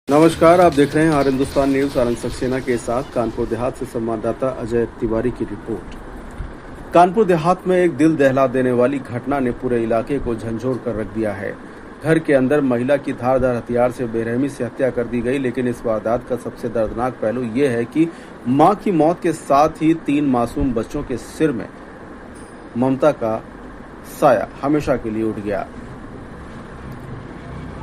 नमस्कार, आप देख रहे हैं आर हिंदुस्तान न्यूज। आनंद सक्सेना के साथ कानपुर देहात से संवाददाता अजय तिवारी की रिपोर्ट। कानपुर देहात में एक दिल दहला देने वाली घटना ने पूरे इलाके को झंझोर कर रख दिया है। घर के अंदर महिला की धारदार हथियार से बेरहमी से हत्या कर दी गई, लेकिन इस वारदात का सबसे दर्दनाक पहलू ये है कि मां की मौत के साथ ही 3 मासूम बच्चों के सिर में ममता का साया हमेशा के लिए उठ गया।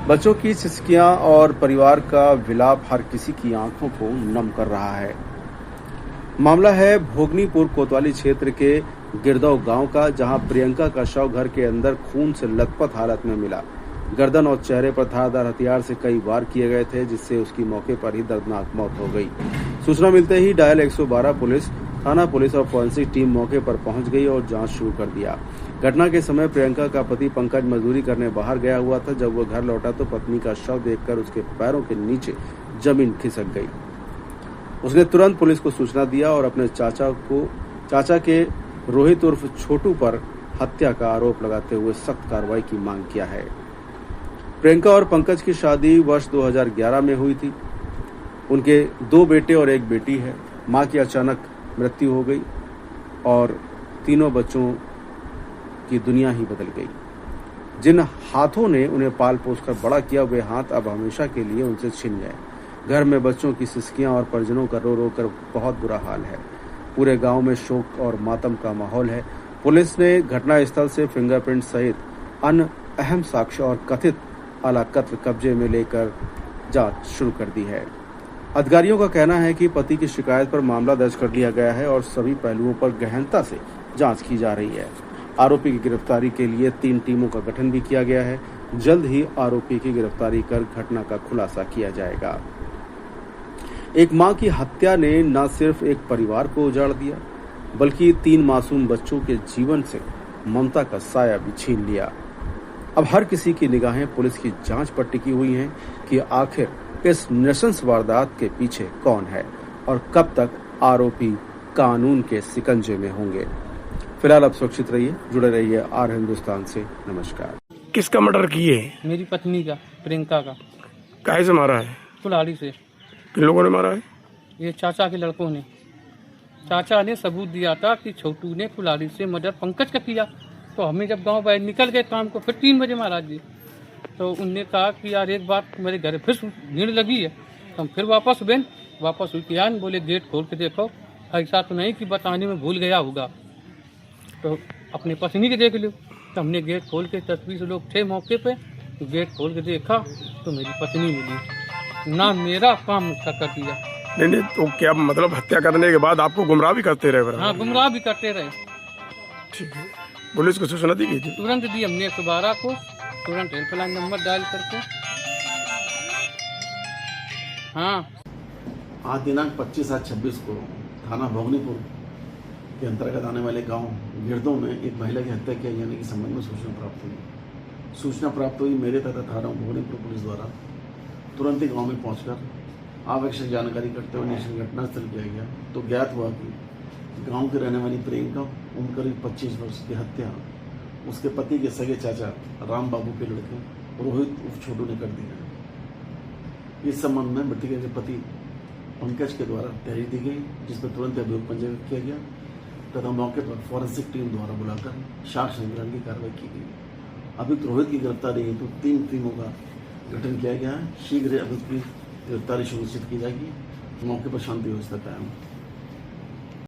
बच्चों की सिसकियां और परिवार का विलाप हर किसी की आंखों को नम कर रहा है। मामला है भोगनीपुर कोतवाली क्षेत्र के गिरदौ गांव का, जहां प्रियंका का शव घर के अंदर खून से लथपथ हालत में मिला। गर्दन और चेहरे पर धारदार हथियार से कई वार किए गए थे, जिससे उसकी मौके पर ही दर्दनाक मौत हो गई। सूचना मिलते ही डायल 112 पुलिस, थाना पुलिस और फॉरेंसिक टीम मौके पर पहुंच गई और जांच शुरू कर दिया। घटना के समय प्रियंका का पति पंकज मजदूरी करने बाहर गया हुआ था। जब वह घर लौटा तो पत्नी का शव देखकर उसके पैरों के नीचे जमीन खिसक गई। उसने तुरंत पुलिस को सूचना दिया और अपने चाचा के रोहित उर्फ छोटू पर हत्या का आरोप लगाते हुए सख्त कार्रवाई की मांग किया है। प्रियंका और पंकज की शादी वर्ष 2011 में हुई थी। उनके 2 बेटे और 1 बेटी है। मां की अचानक मृत्यु हो गई और तीनों बच्चों की दुनिया ही बदल गई। जिन हाथों ने उन्हें पाल पोस कर बड़ा किया, वे हाथ अब हमेशा के लिए उनसे छिन गए। घर में बच्चों की सिसकियां और परिजनों का रो रो कर बहुत बुरा हाल है। पूरे गांव में शोक और मातम का माहौल है। पुलिस ने घटनास्थल से फिंगरप्रिंट सहित अन्य अहम साक्ष्य और कथित आला कत्ल कब्जे में लेकर जांच शुरू कर दी है। अधिकारियों का कहना है कि पति की शिकायत पर मामला दर्ज कर लिया गया है और सभी पहलुओं पर गहनता से जांच की जा रही है। आरोपी की गिरफ्तारी के लिए 3 टीमों का गठन भी किया गया है। जल्द ही आरोपी की गिरफ्तारी कर घटना का खुलासा किया जाएगा। एक मां की हत्या ने न सिर्फ एक परिवार को उजाड़ दिया, बल्कि 3 मासूम बच्चों के जीवन से ममता का साया भी छीन लिया। अब हर किसी की निगाहें पुलिस की जांच पर टिकी हुई हैं कि आखिर इस नृशंस वारदात के पीछे कौन है और कब तक आरोपी कानून के शिकंजे में होंगे। फिलहाल आप सुरक्षित रहिए, जुड़े रहिए आर हिंदुस्तान से। नमस्कार। किसका मर्डर किए? मेरी पत्नी का, प्रियंका का। काहे से मारा है? कुल्हाड़ी से। किन लोगों ने मारा है? ये चाचा के लड़कों ने। चाचा ने सबूत दिया था कि छोटू ने कुल्हाड़ी से मर्डर पंकज का किया। तो हमें जब गांव बाहर निकल गए काम को, फिर 3 बजे महाराज जी, तो उनने कहा कि यार एक बात मेरे घर फिर भीड़ लगी है। तो हम फिर वापस हुई कि यार बोले गेट खोल के देखो, ऐसा तो नहीं कि बताने में भूल गया होगा, तो अपने पत्नी के देख लो। तो हमने गेट खोल के 10-20 लोग थे मौके पे, तो गेट खोल के देखा तो मेरी पत्नी मिली। ना मेरा काम उसका कर दिया। नहीं, तो क्या मतलब हत्या करने के बाद आपको गुमराह भी करते रहे? हाँ, गुमराह भी करते रहे। ठीक है। पुलिस को सूचना दी गई थी? तुरंत दी हमने 112 को, तुरंत हेल्पलाइन नंबर डायल करके। हाँ, आज दिनांक 25/7/26 को थाना भोगनीपुर के अंतर्गत आने वाले गांव गिरदों में एक महिला की हत्या किए जाने के संबंध में सूचना प्राप्त हुई। मेरे तथा थाना भोगनीपुर पुलिस द्वारा तुरंत ही गांव में पहुंचकर आवश्यक जानकारी करते हुए निरीक्षण घटनास्थल किया गया। तो ज्ञात हुआ कि गांव के रहने वाली प्रियंका उम्र करीब 25 वर्ष की हत्या उसके पति के सगे चाचा राम बाबू के लड़के रोहित उर्फ छोटू ने कर दी है। इस संबंध में मृतक के पति पंकज के द्वारा तहरीर दी गई, जिसमें तुरंत अभियोग पंजीकृत किया गया तथा मौके पर फॉरेंसिक टीम द्वारा बुलाकर साक्ष्य संग्रहण की कार्रवाई की गई। अभियुक्त रोहित की गिरफ्तारी हेतु 3 टीमों का गठन किया गया है। शीघ्र अभियुक्त की गिरफ्तारी सुनिश्चित की जाएगी। मौके पर शांति व्यवस्था कायम।